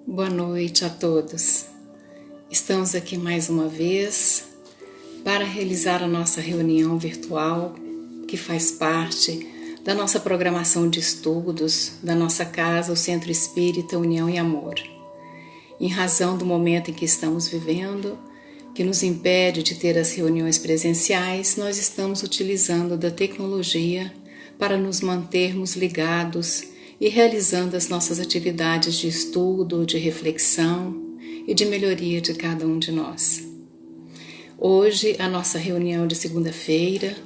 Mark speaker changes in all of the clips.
Speaker 1: Boa noite a todos. Estamos aqui mais uma vez para realizar a nossa reunião virtual, que faz parte da nossa programação de estudos da nossa casa, o Centro Espírita União e Amor. Em razão do momento em que estamos vivendo, que nos impede de ter as reuniões presenciais, nós estamos utilizando da tecnologia para nos mantermos ligados e realizando as nossas atividades de estudo, de reflexão e de melhoria de cada um de nós. Hoje, a nossa reunião de segunda-feira,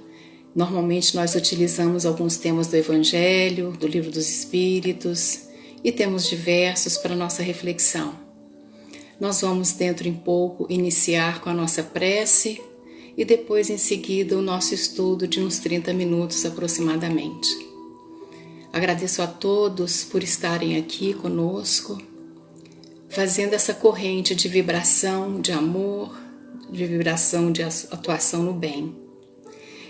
Speaker 1: normalmente nós utilizamos alguns temas do Evangelho, do Livro dos Espíritos e temos diversos para nossa reflexão. Nós vamos dentro em pouco iniciar com a nossa prece e depois em seguida o nosso estudo de uns 30 minutos aproximadamente. Agradeço a todos por estarem aqui conosco, fazendo essa corrente de vibração, de amor, de vibração de atuação no bem.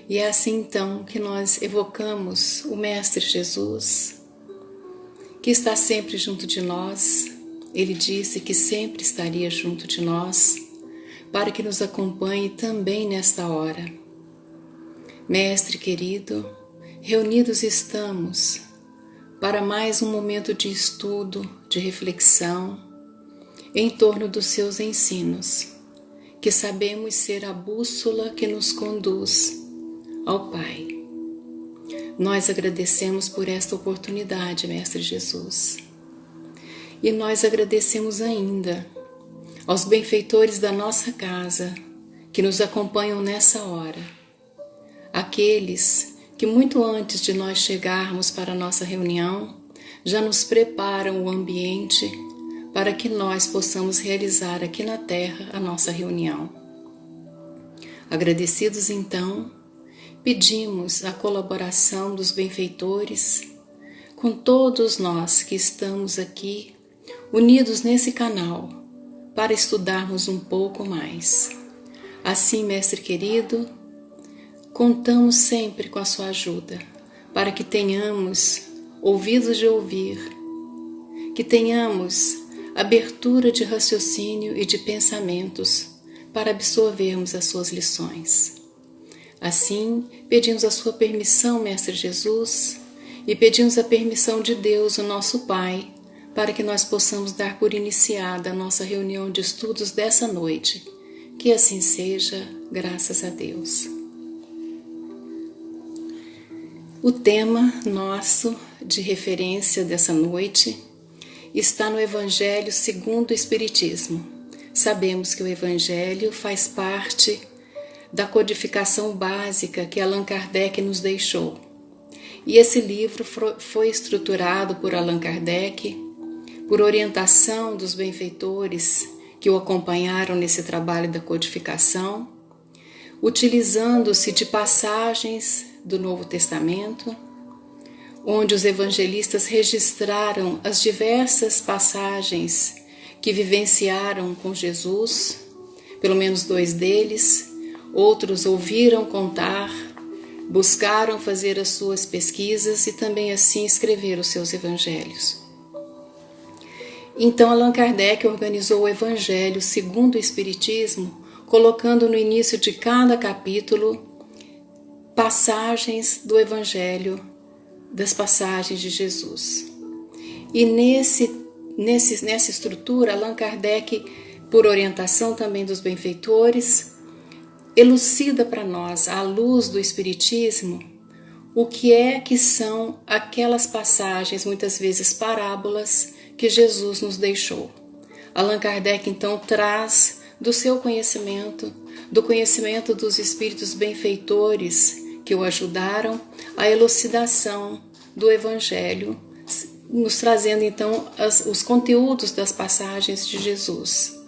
Speaker 1: E é assim então que nós evocamos o Mestre Jesus, que está sempre junto de nós. Ele disse que sempre estaria junto de nós, para que nos acompanhe também nesta hora. Mestre querido, reunidos estamos para mais um momento de estudo, de reflexão, em torno dos seus ensinos, que sabemos ser a bússola que nos conduz ao Pai. Nós agradecemos por esta oportunidade, Mestre Jesus. E nós agradecemos ainda aos benfeitores da nossa casa que nos acompanham nessa hora, aqueles que muito antes de nós chegarmos para a nossa reunião já nos preparam o ambiente para que nós possamos realizar aqui na Terra a nossa reunião. Agradecidos então, pedimos a colaboração dos benfeitores com todos nós que estamos aqui unidos nesse canal para estudarmos um pouco mais. Assim, Mestre querido, contamos sempre com a sua ajuda, para que tenhamos ouvidos de ouvir, que tenhamos abertura de raciocínio e de pensamentos para absorvermos as suas lições. Assim, pedimos a sua permissão, Mestre Jesus, e pedimos a permissão de Deus, o nosso Pai, para que nós possamos dar por iniciada a nossa reunião de estudos dessa noite. Que assim seja, graças a Deus. O tema nosso de referência dessa noite está no Evangelho segundo o Espiritismo. Sabemos que o Evangelho faz parte da codificação básica que Allan Kardec nos deixou. E esse livro foi estruturado por Allan Kardec, por orientação dos benfeitores que o acompanharam nesse trabalho da codificação, utilizando-se de passagens do Novo Testamento, onde os evangelistas registraram as diversas passagens que vivenciaram com Jesus, pelo menos 2 deles, outros ouviram contar, buscaram fazer as suas pesquisas e também assim escrever os seus evangelhos. Então Allan Kardec organizou o Evangelho segundo o Espiritismo, colocando no início de cada capítulo passagens do Evangelho, das passagens de Jesus. E nessa estrutura, Allan Kardec, por orientação também dos benfeitores, elucida para nós, à luz do Espiritismo, o que são aquelas passagens, muitas vezes parábolas, que Jesus nos deixou. Allan Kardec então traz do seu conhecimento, do conhecimento dos espíritos benfeitores que o ajudaram, a elucidação do Evangelho, nos trazendo então os conteúdos das passagens de Jesus.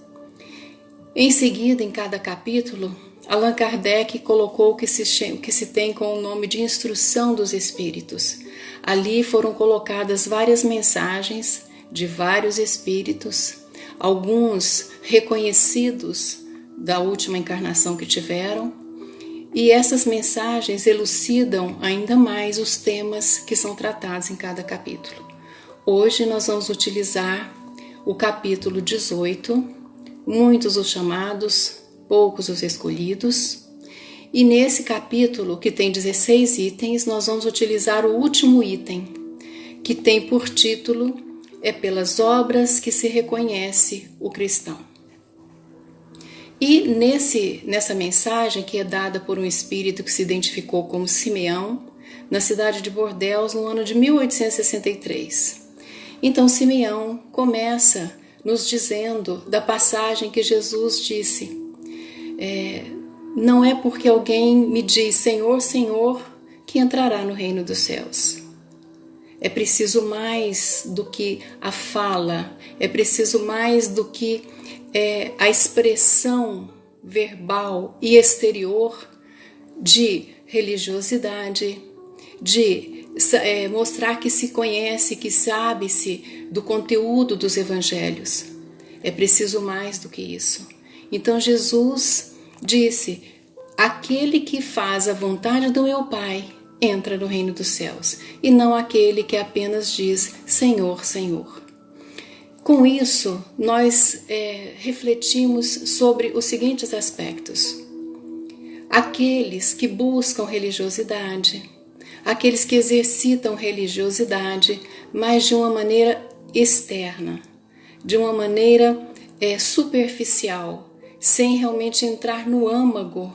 Speaker 1: Em seguida, em cada capítulo, Allan Kardec colocou o que se tem com o nome de Instrução dos Espíritos. Ali foram colocadas várias mensagens de vários espíritos, alguns reconhecidos da última encarnação que tiveram, e essas mensagens elucidam ainda mais os temas que são tratados em cada capítulo. Hoje nós vamos utilizar o capítulo 18, muitos os chamados, poucos os escolhidos. E nesse capítulo, que tem 16 itens, nós vamos utilizar o último item, que tem por título "É pelas obras que se reconhece o cristão". E nessa mensagem, que é dada por um espírito que se identificou como Simeão, na cidade de Bordeaux, no ano de 1863. Então Simeão começa nos dizendo da passagem que Jesus disse: não é porque alguém me diz Senhor, Senhor, que entrará no reino dos céus. É preciso mais do que a fala, é preciso mais do que a expressão verbal e exterior de religiosidade, de mostrar que se conhece, que sabe-se do conteúdo dos evangelhos. É preciso mais do que isso. Então Jesus disse: aquele que faz a vontade do meu Pai entra no reino dos céus, e não aquele que apenas diz Senhor, Senhor. Com isso, nós refletimos sobre os seguintes aspectos. Aqueles que buscam religiosidade, aqueles que exercitam religiosidade, mas de uma maneira externa, de uma maneira superficial, sem realmente entrar no âmago.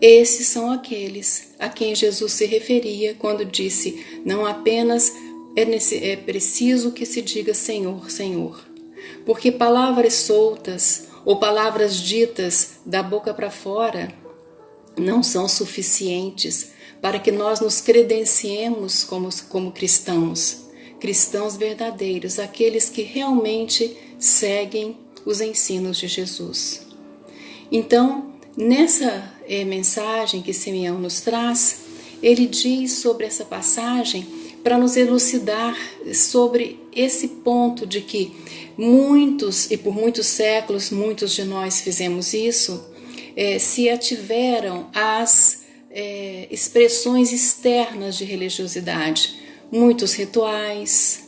Speaker 1: Esses são aqueles a quem Jesus se referia quando disse: não apenas é preciso que se diga Senhor, Senhor, porque palavras soltas ou palavras ditas da boca para fora não são suficientes para que nós nos credenciemos como cristãos verdadeiros, aqueles que realmente seguem os ensinos de Jesus. Então, nessa mensagem que Simeão nos traz, ele diz sobre essa passagem para nos elucidar sobre esse ponto de que muitos, e por muitos séculos, muitos de nós fizemos isso, se ativeram às expressões externas de religiosidade, muitos rituais,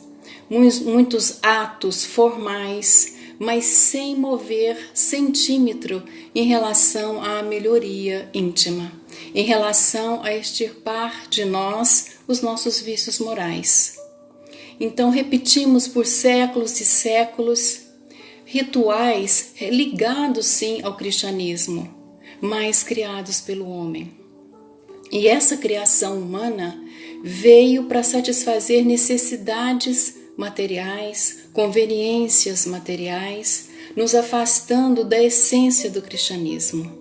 Speaker 1: muitos atos formais, mas sem mover centímetro em relação à melhoria íntima, em relação a extirpar de nós os nossos vícios morais. Então repetimos por séculos e séculos rituais ligados sim ao cristianismo, mas criados pelo homem. E essa criação humana veio para satisfazer necessidades materiais, conveniências materiais, nos afastando da essência do cristianismo.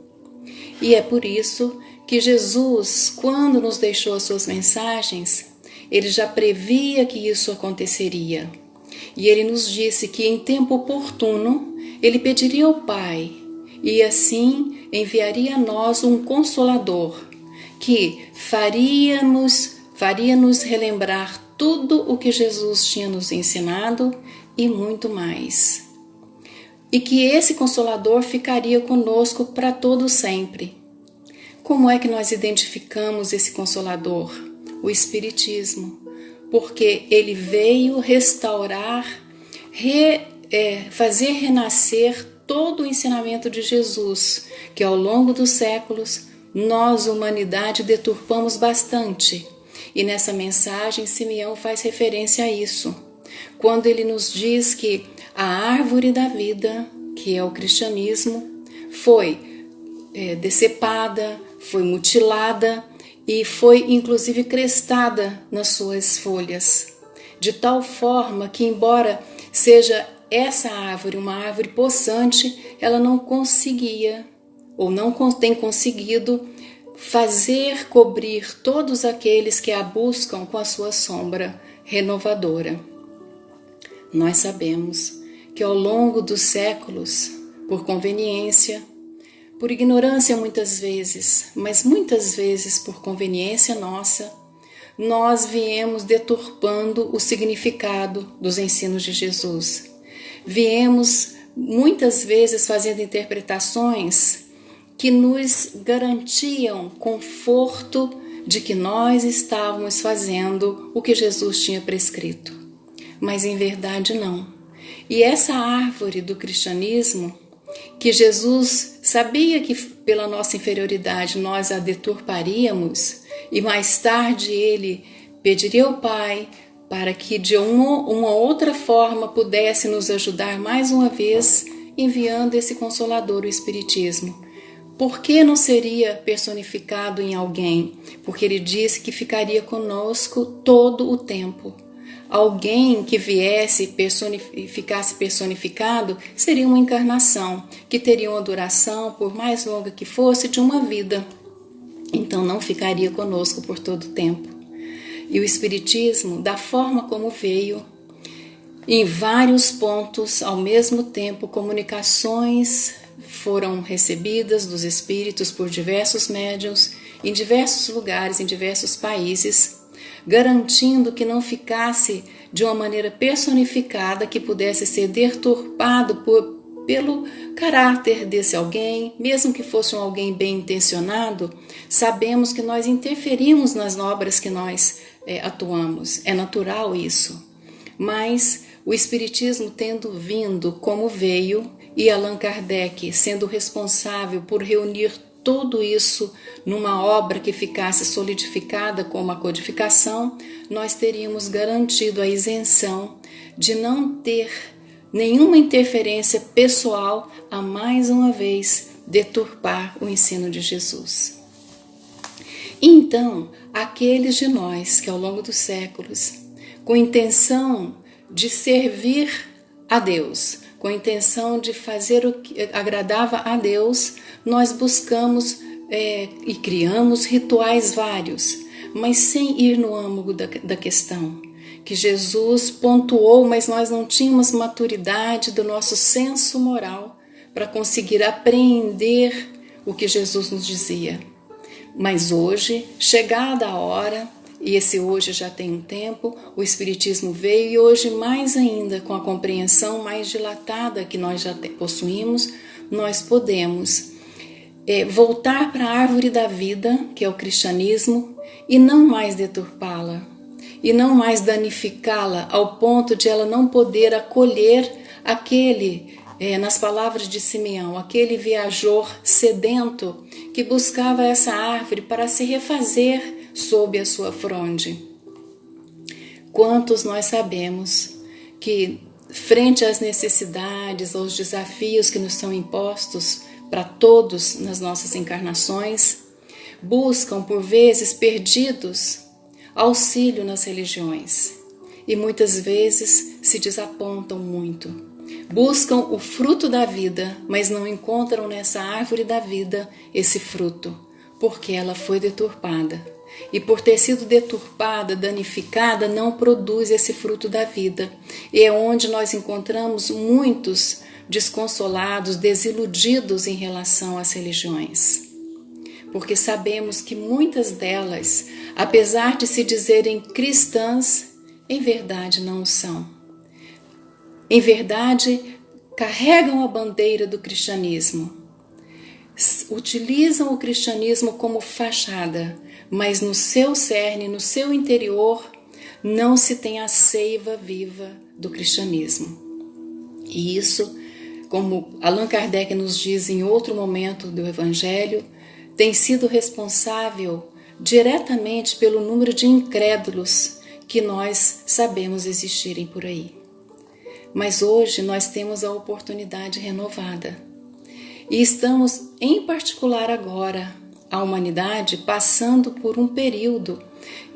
Speaker 1: E é por isso que Jesus, quando nos deixou as suas mensagens, ele já previa que isso aconteceria. E ele nos disse que em tempo oportuno ele pediria ao Pai e assim enviaria a nós um Consolador que faria-nos relembrar tudo o que Jesus tinha nos ensinado e muito mais. E que esse Consolador ficaria conosco para todo sempre. Como é que nós identificamos esse Consolador? O Espiritismo, porque ele veio restaurar, fazer renascer todo o ensinamento de Jesus, que ao longo dos séculos nós, humanidade, deturpamos bastante. E nessa mensagem Simeão faz referência a isso, quando ele nos diz que a árvore da vida, que é o cristianismo, foi decepada, foi mutilada e foi inclusive crestada nas suas folhas, de tal forma que, embora seja essa árvore uma árvore possante, ela não conseguia ou não tem conseguido fazer cobrir todos aqueles que a buscam com a sua sombra renovadora. Nós sabemos que ao longo dos séculos, por conveniência, por ignorância muitas vezes, mas muitas vezes por conveniência nossa, nós viemos deturpando o significado dos ensinos de Jesus. Viemos muitas vezes fazendo interpretações que nos garantiam conforto de que nós estávamos fazendo o que Jesus tinha prescrito. Mas em verdade não. E essa árvore do cristianismo, que Jesus sabia que pela nossa inferioridade nós a deturparíamos, e mais tarde ele pediria ao Pai para que de uma outra forma pudesse nos ajudar mais uma vez, enviando esse Consolador, o Espiritismo. Por que não seria personificado em alguém? Porque ele disse que ficaria conosco todo o tempo. Alguém que viesse e ficasse personificado seria uma encarnação, que teria uma duração, por mais longa que fosse, de uma vida. Então não ficaria conosco por todo o tempo. E o Espiritismo, da forma como veio, em vários pontos, ao mesmo tempo, comunicações foram recebidas dos espíritos por diversos médiuns, em diversos lugares, em diversos países, garantindo que não ficasse de uma maneira personificada, que pudesse ser deturpado pelo caráter desse alguém, mesmo que fosse um alguém bem intencionado. Sabemos que nós interferimos nas obras que nós atuamos, é natural isso, mas o Espiritismo tendo vindo como veio, e Allan Kardec sendo responsável por reunir tudo isso numa obra que ficasse solidificada como a codificação, nós teríamos garantido a isenção de não ter nenhuma interferência pessoal a mais uma vez deturpar o ensino de Jesus. Então, aqueles de nós que ao longo dos séculos, com intenção de servir a Deus, com a intenção de fazer o que agradava a Deus, nós buscamos e criamos rituais vários, mas sem ir no âmago da questão, que Jesus pontuou, mas nós não tínhamos maturidade do nosso senso moral para conseguir apreender o que Jesus nos dizia. Mas hoje, chegada a hora, e esse hoje já tem um tempo, o Espiritismo veio, e hoje mais ainda, com a compreensão mais dilatada que nós já possuímos, nós podemos voltar para a árvore da vida, que é o cristianismo, e não mais deturpá-la, e não mais danificá-la ao ponto de ela não poder acolher aquele, nas palavras de Simeão, aquele viajor sedento que buscava essa árvore para se refazer sob a sua fronde. Quantos nós sabemos que, frente às necessidades, aos desafios que nos são impostos para todos nas nossas encarnações, buscam, por vezes perdidos, auxílio nas religiões e muitas vezes se desapontam muito. Buscam o fruto da vida, mas não encontram nessa árvore da vida esse fruto, porque ela foi deturpada. E por ter sido deturpada, danificada, não produz esse fruto da vida. E é onde nós encontramos muitos desconsolados, desiludidos em relação às religiões. Porque sabemos que muitas delas, apesar de se dizerem cristãs, em verdade não o são. Em verdade, carregam a bandeira do cristianismo. Utilizam o cristianismo como fachada, mas no seu cerne, no seu interior, não se tem a seiva viva do cristianismo. E isso, como Allan Kardec nos diz em outro momento do Evangelho, tem sido responsável diretamente pelo número de incrédulos que nós sabemos existirem por aí. Mas hoje nós temos a oportunidade renovada. E estamos, em particular agora, a humanidade passando por um período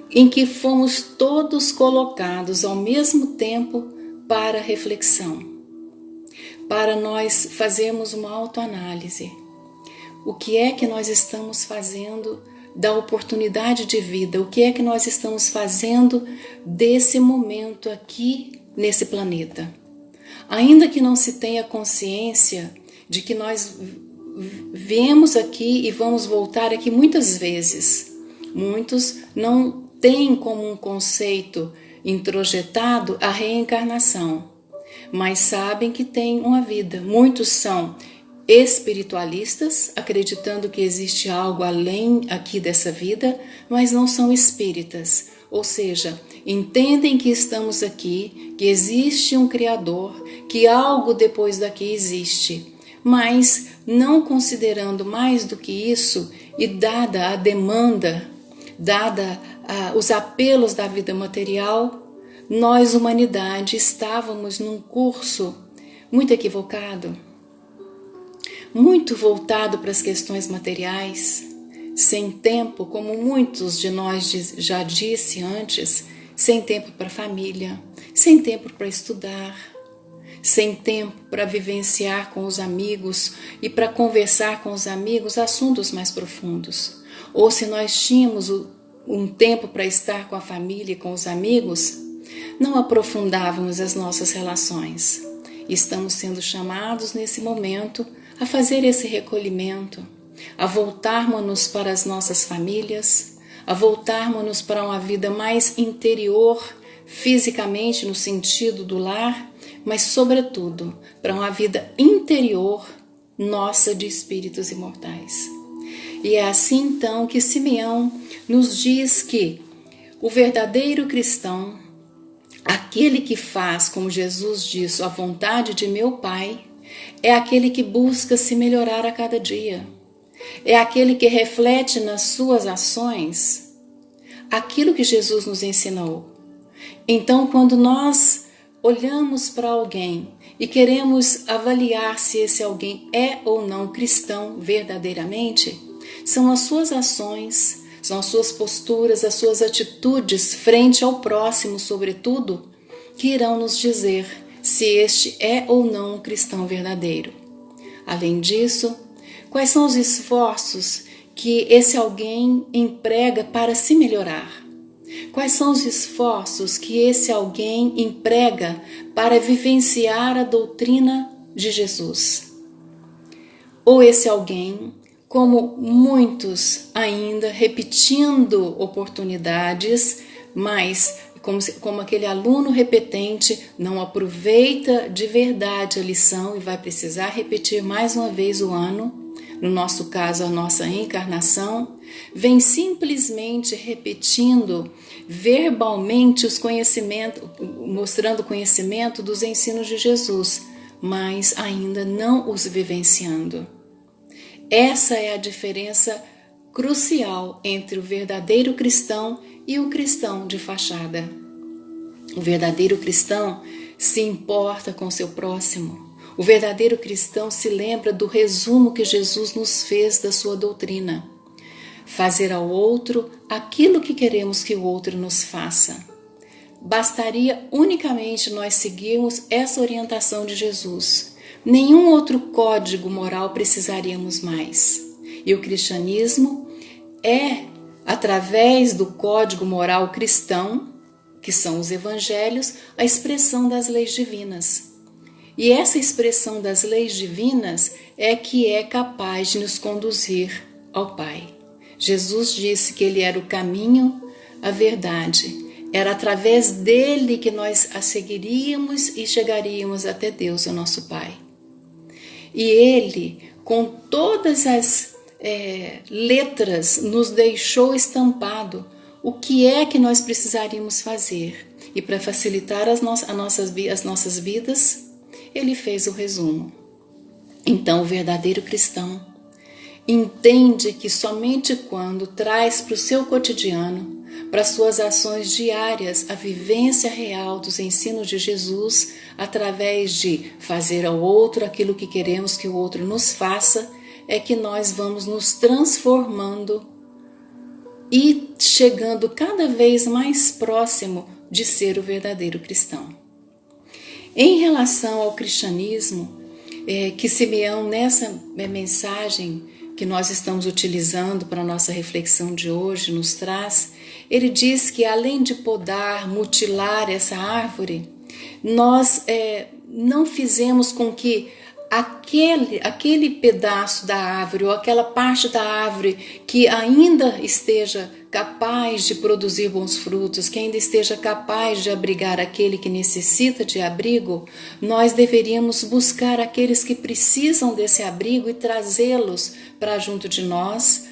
Speaker 1: em que fomos todos colocados ao mesmo tempo para reflexão, para nós fazermos uma autoanálise. O que é que nós estamos fazendo da oportunidade de vida? O que é que nós estamos fazendo desse momento aqui nesse planeta? Ainda que não se tenha consciência de que nós viemos aqui e vamos voltar aqui muitas vezes. Muitos não têm como um conceito introjetado a reencarnação, mas sabem que tem uma vida. Muitos são espiritualistas, acreditando que existe algo além aqui dessa vida, mas não são espíritas. Ou seja, entendem que estamos aqui, que existe um Criador, que algo depois daqui existe, mas não considerando mais do que isso e dada a demanda, os apelos da vida material, nós, humanidade, estávamos num curso muito equivocado, muito voltado para as questões materiais, sem tempo, como muitos de nós já disse antes, sem tempo para a família, sem tempo para estudar, sem tempo para vivenciar com os amigos e para conversar com os amigos assuntos mais profundos. Ou se nós tínhamos um tempo para estar com a família e com os amigos, não aprofundávamos as nossas relações. Estamos sendo chamados nesse momento a fazer esse recolhimento, a voltarmos-nos para as nossas famílias, a voltarmos-nos para uma vida mais interior, fisicamente no sentido do lar, mas sobretudo para uma vida interior nossa de espíritos imortais. E é assim então que Simeão nos diz que o verdadeiro cristão, aquele que faz, como Jesus diz, a vontade de meu Pai, é aquele que busca se melhorar a cada dia. É aquele que reflete nas suas ações aquilo que Jesus nos ensinou. Então, quando nós olhamos para alguém e queremos avaliar se esse alguém é ou não cristão verdadeiramente, são as suas ações, são as suas posturas, as suas atitudes frente ao próximo, sobretudo, que irão nos dizer se este é ou não um cristão verdadeiro. Além disso, quais são os esforços que esse alguém emprega para se melhorar? Quais são os esforços que esse alguém emprega para vivenciar a doutrina de Jesus? Ou esse alguém, como muitos ainda repetindo oportunidades, mas como aquele aluno repetente não aproveita de verdade a lição e vai precisar repetir mais uma vez o ano, no nosso caso a nossa encarnação, vem simplesmente repetindo verbalmente os conhecimentos, mostrando o conhecimento dos ensinos de Jesus, mas ainda não os vivenciando. Essa é a diferença crucial entre o verdadeiro cristão e o cristão de fachada. O verdadeiro cristão se importa com seu próximo. O verdadeiro cristão se lembra do resumo que Jesus nos fez da sua doutrina. Fazer ao outro aquilo que queremos que o outro nos faça. Bastaria unicamente nós seguirmos essa orientação de Jesus. Nenhum outro código moral precisaríamos mais. E o cristianismo é, através do código moral cristão, que são os evangelhos, a expressão das leis divinas. E essa expressão das leis divinas é que é capaz de nos conduzir ao Pai. Jesus disse que Ele era o caminho, a verdade. Era através dele que nós a seguiríamos e chegaríamos até Deus, o nosso Pai. E Ele, com todas as letras, nos deixou estampado o que é que nós precisaríamos fazer. E para facilitar as nossas vidas, Ele fez o resumo. Então, o verdadeiro cristão entende que somente quando traz para o seu cotidiano, para suas ações diárias, a vivência real dos ensinos de Jesus, através de fazer ao outro aquilo que queremos que o outro nos faça, é que nós vamos nos transformando e chegando cada vez mais próximo de ser o verdadeiro cristão. Em relação ao cristianismo, que Simeão, nessa mensagem que nós estamos utilizando para a nossa reflexão de hoje, nos traz, ele diz que além de podar, mutilar essa árvore, nós não fizemos com que aquele pedaço da árvore ou aquela parte da árvore que ainda esteja capaz de produzir bons frutos, que ainda esteja capaz de abrigar aquele que necessita de abrigo, nós deveríamos buscar aqueles que precisam desse abrigo e trazê-los para junto de nós,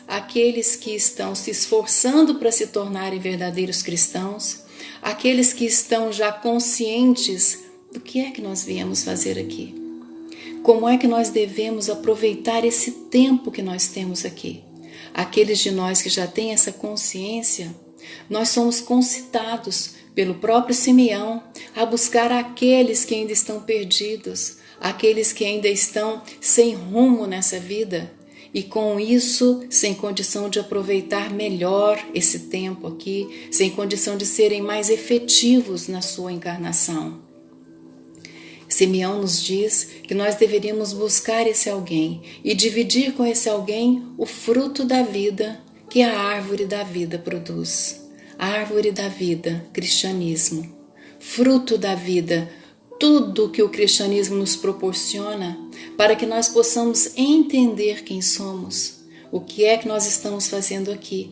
Speaker 1: aqueles que estão se esforçando para se tornarem verdadeiros cristãos, aqueles que estão já conscientes do que é que nós viemos fazer aqui. Como é que nós devemos aproveitar esse tempo que nós temos aqui? Aqueles de nós que já têm essa consciência, nós somos concitados pelo próprio Simeão a buscar aqueles que ainda estão perdidos, aqueles que ainda estão sem rumo nessa vida e com isso sem condição de aproveitar melhor esse tempo aqui, sem condição de serem mais efetivos na sua encarnação. Simeão nos diz que nós deveríamos buscar esse alguém e dividir com esse alguém o fruto da vida que a árvore da vida produz. A árvore da vida, cristianismo. Fruto da vida, tudo que o cristianismo nos proporciona para que nós possamos entender quem somos, o que é que nós estamos fazendo aqui,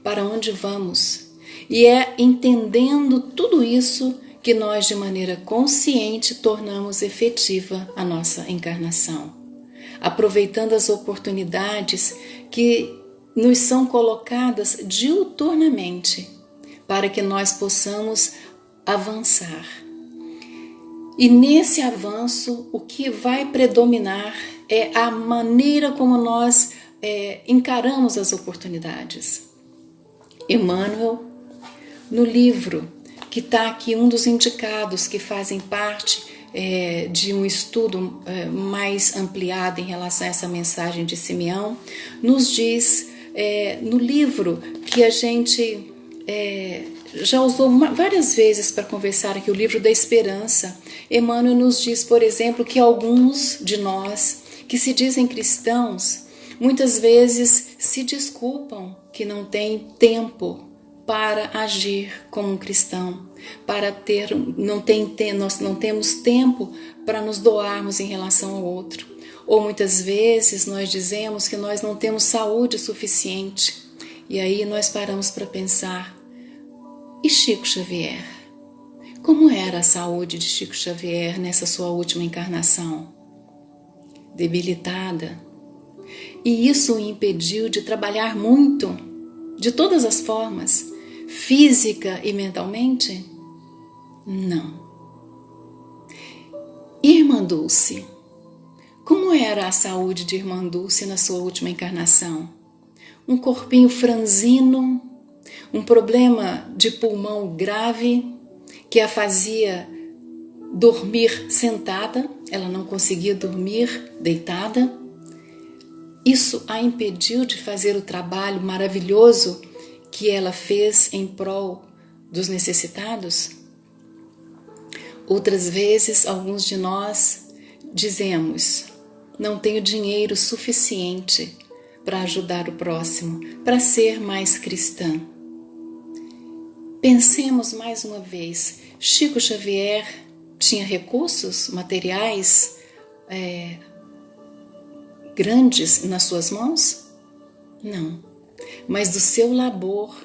Speaker 1: para onde vamos. E é entendendo tudo isso que nós, de maneira consciente, tornamos efetiva a nossa encarnação, aproveitando as oportunidades que nos são colocadas diuturnamente para que nós possamos avançar. E nesse avanço, o que vai predominar é a maneira como nós encaramos as oportunidades. Emmanuel, no livro que está aqui, um dos indicados que fazem parte de um estudo mais ampliado em relação a essa mensagem de Simeão, nos diz, no livro que a gente já usou várias vezes para conversar aqui, o livro da Esperança, Emmanuel nos diz, por exemplo, que alguns de nós que se dizem cristãos, muitas vezes se desculpam que não têm tempo para agir como um cristão, nós não temos tempo para nos doarmos em relação ao outro. Ou muitas vezes nós dizemos que nós não temos saúde suficiente. E aí nós paramos para pensar, e Chico Xavier? Como era a saúde de Chico Xavier nessa sua última encarnação? Debilitada. E isso o impediu de trabalhar muito, de todas as formas, física e mentalmente? Não. Irmã Dulce. Como era a saúde de Irmã Dulce na sua última encarnação? Um corpinho franzino, um problema de pulmão grave que a fazia dormir sentada, ela não conseguia dormir deitada. Isso a impediu de fazer o trabalho maravilhoso que ela fez em prol dos necessitados? Outras vezes, alguns de nós dizemos, não tenho dinheiro suficiente para ajudar o próximo, para ser mais cristã. Pensemos mais uma vez, Chico Xavier tinha recursos materiais grandes nas suas mãos? Não. Mas do seu labor,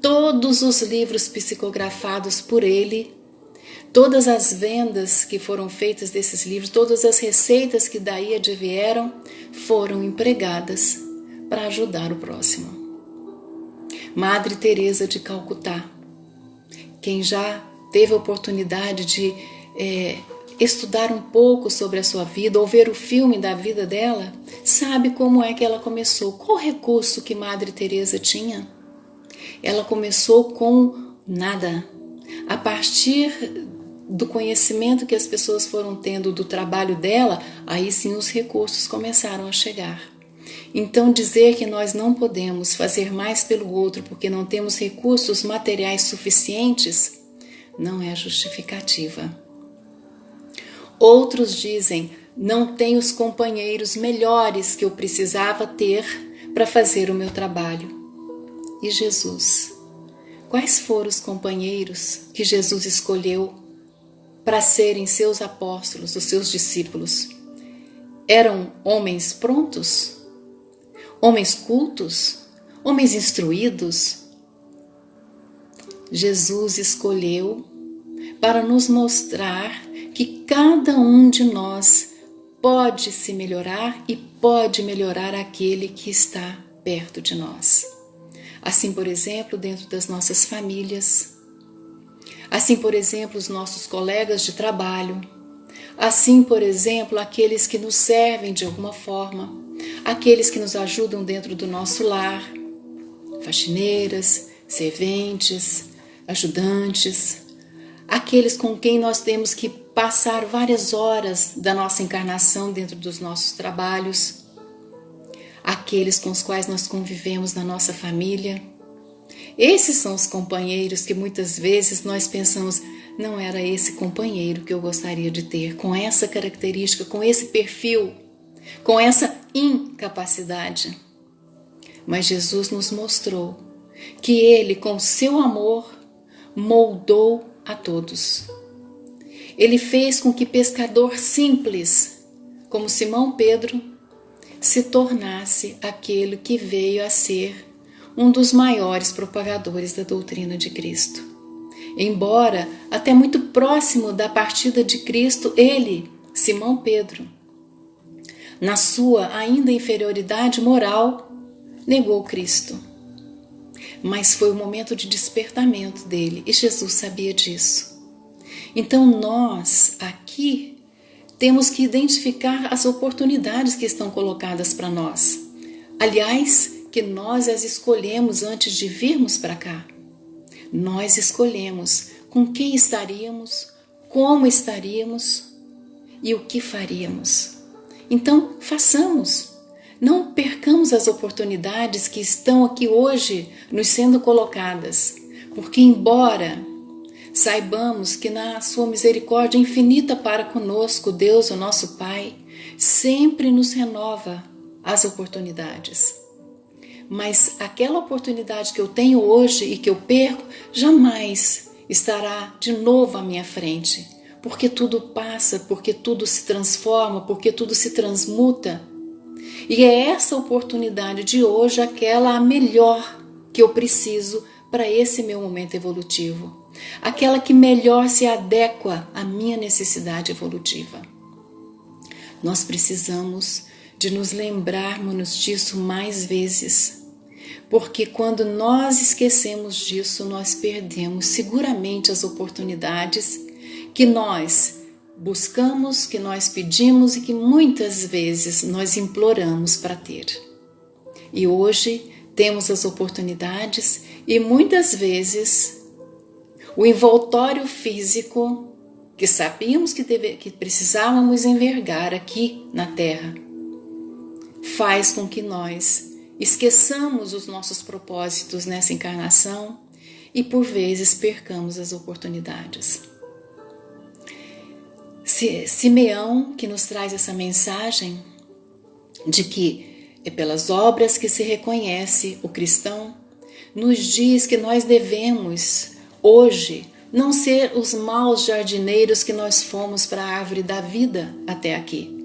Speaker 1: todos os livros psicografados por ele, todas as vendas que foram feitas desses livros, todas as receitas que daí advieram, foram empregadas para ajudar o próximo. Madre Teresa de Calcutá, quem já teve a oportunidade de estudar um pouco sobre a sua vida, ou ver o filme da vida dela, sabe como é que ela começou. Qual o recurso que Madre Teresa tinha? Ela começou com nada. A partir do conhecimento que as pessoas foram tendo do trabalho dela, aí sim os recursos começaram a chegar. Então dizer que nós não podemos fazer mais pelo outro porque não temos recursos materiais suficientes não é justificativa. Outros dizem, não tenho os companheiros melhores que eu precisava ter para fazer o meu trabalho. E Jesus? Quais foram os companheiros que Jesus escolheu para serem seus apóstolos, os seus discípulos? Eram homens prontos? Homens cultos? Homens instruídos? Jesus escolheu para nos mostrar que cada um de nós pode se melhorar e pode melhorar aquele que está perto de nós. Assim, por exemplo, dentro das nossas famílias, Assim, por exemplo, os nossos colegas de trabalho. Assim, por exemplo, aqueles que nos servem de alguma forma, aqueles que nos ajudam dentro do nosso lar, faxineiras, serventes, ajudantes, aqueles com quem nós temos que passar várias horas da nossa encarnação dentro dos nossos trabalhos, aqueles com os quais nós convivemos na nossa família. Esses são os companheiros que muitas vezes nós pensamos, não era esse companheiro que eu gostaria de ter, com essa característica, com esse perfil, com essa incapacidade. Mas Jesus nos mostrou que Ele, com seu amor, moldou a todos. Ele fez com que pescador simples, como Simão Pedro, se tornasse aquele que veio a ser um dos maiores propagadores da doutrina de Cristo. Embora até muito próximo da partida de Cristo, ele, Simão Pedro, na sua ainda inferioridade moral, negou Cristo. Mas foi o momento de despertamento dele e Jesus sabia disso. Então nós aqui temos que identificar as oportunidades que estão colocadas para nós. Aliás, que nós as escolhemos antes de virmos para cá. Nós escolhemos com quem estaríamos, como estaríamos e o que faríamos. Então, façamos. Não percamos as oportunidades que estão aqui hoje nos sendo colocadas, porque embora saibamos que na sua misericórdia infinita para conosco, Deus, o nosso Pai, sempre nos renova as oportunidades. Mas aquela oportunidade que eu tenho hoje e que eu perco, jamais estará de novo à minha frente, porque tudo passa, porque tudo se transforma, porque tudo se transmuta. E é essa oportunidade de hoje aquela a melhor que eu preciso para esse meu momento evolutivo, aquela que melhor se adequa à minha necessidade evolutiva. Nós precisamos de nos lembrarmos disso mais vezes, porque quando nós esquecemos disso, nós perdemos seguramente as oportunidades que nós buscamos, que nós pedimos e que muitas vezes nós imploramos para ter. E hoje temos as oportunidades e muitas vezes o envoltório físico que sabíamos que precisávamos envergar aqui na Terra faz com que nós esqueçamos os nossos propósitos nessa encarnação e por vezes percamos as oportunidades. Simeão, que nos traz essa mensagem de que é pelas obras que se reconhece o cristão, nos diz que nós devemos, hoje, não ser os maus jardineiros que nós fomos para a árvore da vida até aqui.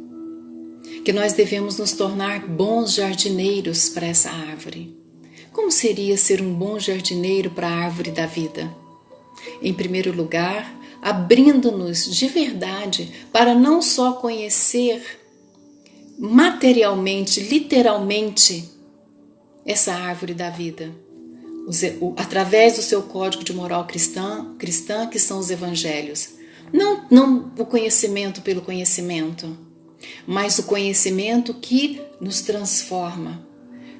Speaker 1: Que nós devemos nos tornar bons jardineiros para essa árvore. Como seria ser um bom jardineiro para a árvore da vida? Em primeiro lugar, abrindo-nos de verdade para não só conhecer materialmente, literalmente, essa árvore da vida, através do seu código de moral cristã, que são os evangelhos. Não o conhecimento pelo conhecimento, mas o conhecimento que nos transforma.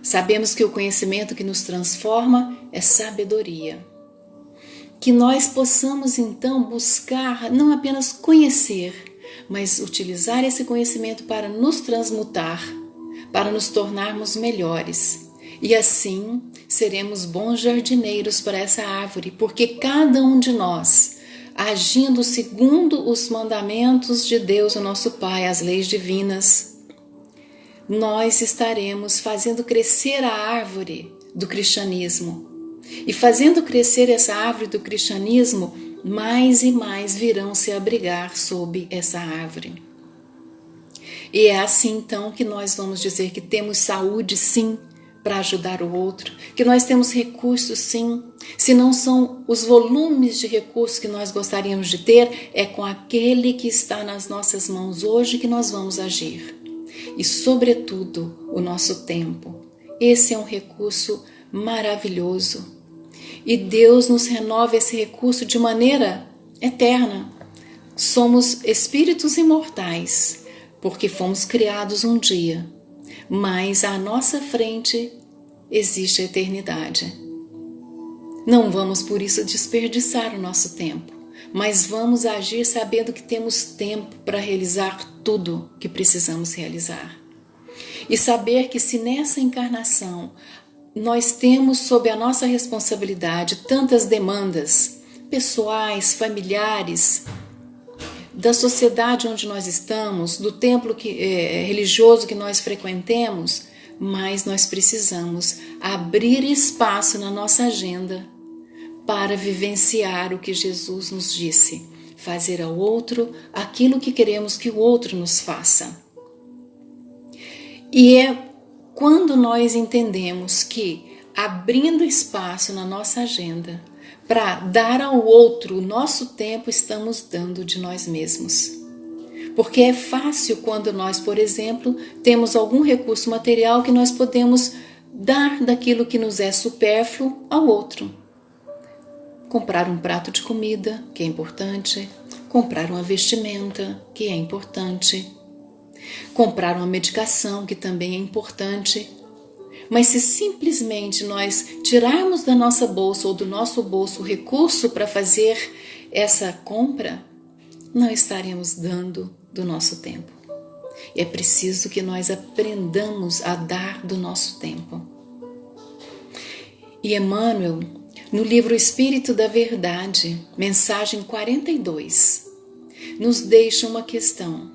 Speaker 1: Sabemos que o conhecimento que nos transforma é sabedoria. Que nós possamos então buscar não apenas conhecer, mas utilizar esse conhecimento para nos transmutar, para nos tornarmos melhores. E assim seremos bons jardineiros para essa árvore, porque cada um de nós, agindo segundo os mandamentos de Deus, o nosso Pai, as leis divinas, nós estaremos fazendo crescer a árvore do cristianismo. E fazendo crescer essa árvore do cristianismo, mais e mais virão se abrigar sob essa árvore. E é assim então que nós vamos dizer que temos saúde sim para ajudar o outro, que nós temos recursos sim, se não são os volumes de recursos que nós gostaríamos de ter, é com aquele que está nas nossas mãos hoje que nós vamos agir. E sobretudo o nosso tempo. Esse é um recurso maravilhoso. e Deus nos renova esse recurso de maneira eterna. Somos espíritos imortais, porque fomos criados um dia, mas à nossa frente existe a eternidade. Não vamos por isso desperdiçar o nosso tempo, mas vamos agir sabendo que temos tempo para realizar tudo que precisamos realizar. E saber que se nessa encarnação nós temos sob a nossa responsabilidade tantas demandas pessoais, familiares, da sociedade onde nós estamos, do templo religioso que nós frequentemos, mas nós precisamos abrir espaço na nossa agenda para vivenciar o que Jesus nos disse, fazer ao outro aquilo que queremos que o outro nos faça. E é quando nós entendemos que, abrindo espaço na nossa agenda para dar ao outro o nosso tempo, estamos dando de nós mesmos. Porque é fácil quando nós, por exemplo, temos algum recurso material que nós podemos dar daquilo que nos é supérfluo ao outro. Comprar um prato de comida, que é importante, comprar uma vestimenta, que é importante, comprar uma medicação, que também é importante. Mas se simplesmente nós tirarmos da nossa bolsa ou do nosso bolso o recurso para fazer essa compra, não estaremos dando do nosso tempo. É preciso que nós aprendamos a dar do nosso tempo. E Emmanuel, no livro Espírito da Verdade, mensagem 42, nos deixa uma questão.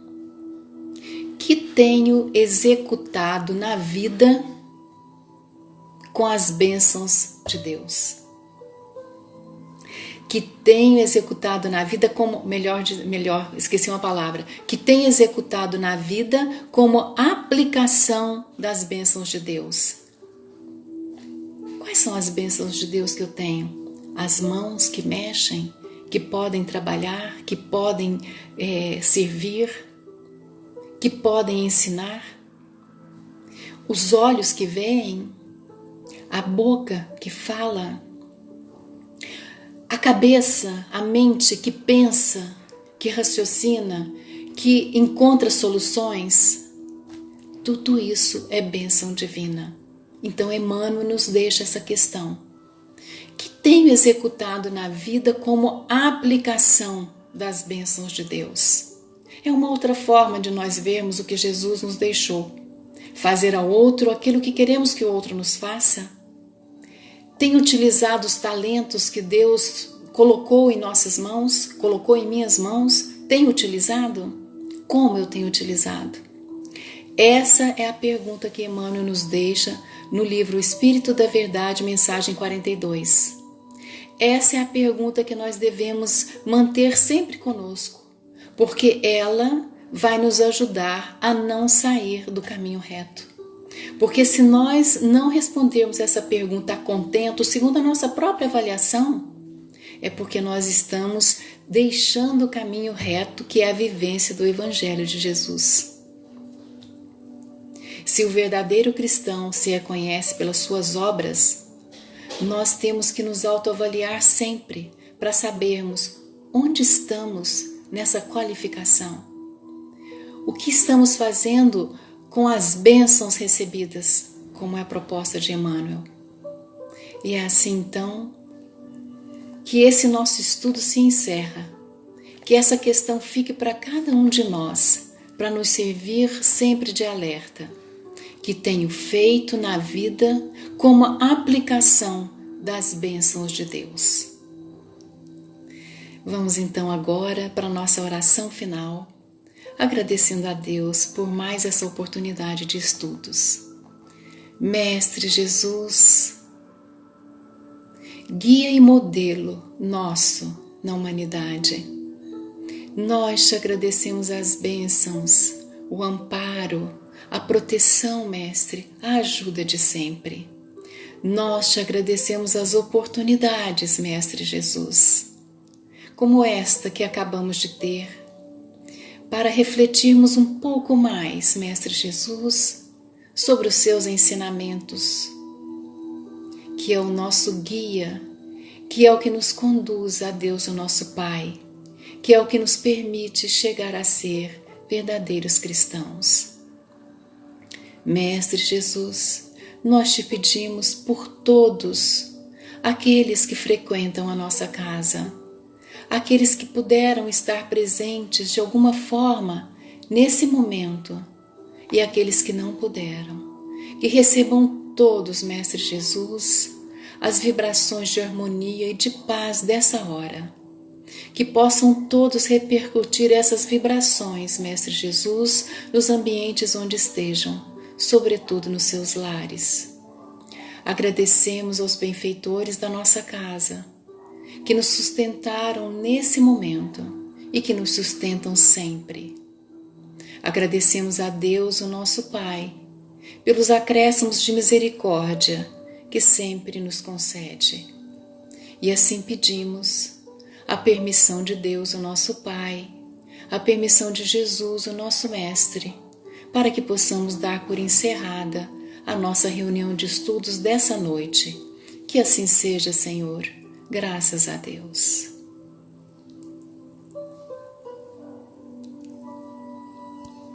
Speaker 1: Que tenho executado na vida com as bênçãos de Deus? Que tenho executado na vida como, esqueci uma palavra, que tenho executado na vida como aplicação das bênçãos de Deus. Quais são as bênçãos de Deus que eu tenho? As mãos que mexem, que podem trabalhar, que podem servir, que podem ensinar. Os olhos que veem, a boca que fala, a cabeça, a mente que pensa, que raciocina, que encontra soluções. Tudo isso é bênção divina. Então Emmanuel nos deixa essa questão. Que tenho executado na vida como aplicação das bênçãos de Deus? É uma outra forma de nós vermos o que Jesus nos deixou. Fazer ao outro aquilo que queremos que o outro nos faça. Tenho utilizado os talentos que Deus colocou em nossas mãos, colocou em minhas mãos? Tenho utilizado? Como eu tenho utilizado? Essa é a pergunta que Emmanuel nos deixa no livro Espírito da Verdade, mensagem 42. Essa é a pergunta que nós devemos manter sempre conosco, porque ela vai nos ajudar a não sair do caminho reto. Porque se nós não respondermos essa pergunta a contento, segundo a nossa própria avaliação, é porque nós estamos deixando o caminho reto, que é a vivência do Evangelho de Jesus. Se o verdadeiro cristão se reconhece pelas suas obras, nós temos que nos autoavaliar sempre para sabermos onde estamos nessa qualificação. O que estamos fazendo com as bênçãos recebidas, como é a proposta de Emmanuel. E é assim então que esse nosso estudo se encerra, que essa questão fique para cada um de nós, para nos servir sempre de alerta, que tenho feito na vida como aplicação das bênçãos de Deus. Vamos então agora para a nossa oração final, agradecendo a Deus por mais essa oportunidade de estudos. Mestre Jesus, guia e modelo nosso na humanidade, nós te agradecemos as bênçãos, o amparo, a proteção, Mestre, a ajuda de sempre. Nós te agradecemos as oportunidades, Mestre Jesus, como esta que acabamos de ter, para refletirmos um pouco mais, Mestre Jesus, sobre os seus ensinamentos, que é o nosso guia que é o que nos conduz a Deus, o nosso Pai, que é o que nos permite chegar a ser verdadeiros cristãos. Mestre Jesus, nós te pedimos por todos aqueles que frequentam a nossa casa, aqueles que puderam estar presentes de alguma forma nesse momento e aqueles que não puderam, que recebam todos, Mestre Jesus, as vibrações de harmonia e de paz dessa hora, que possam todos repercutir essas vibrações, Mestre Jesus, nos ambientes onde estejam, sobretudo nos seus lares. Agradecemos aos benfeitores da nossa casa, que nos sustentaram nesse momento e que nos sustentam sempre. Agradecemos a Deus, o nosso Pai, pelos acréscimos de misericórdia que sempre nos concede. E assim pedimos a permissão de Deus, o nosso Pai, a permissão de Jesus, o nosso Mestre, para que possamos dar por encerrada a nossa reunião de estudos dessa noite. Que assim seja, Senhor. Graças a Deus.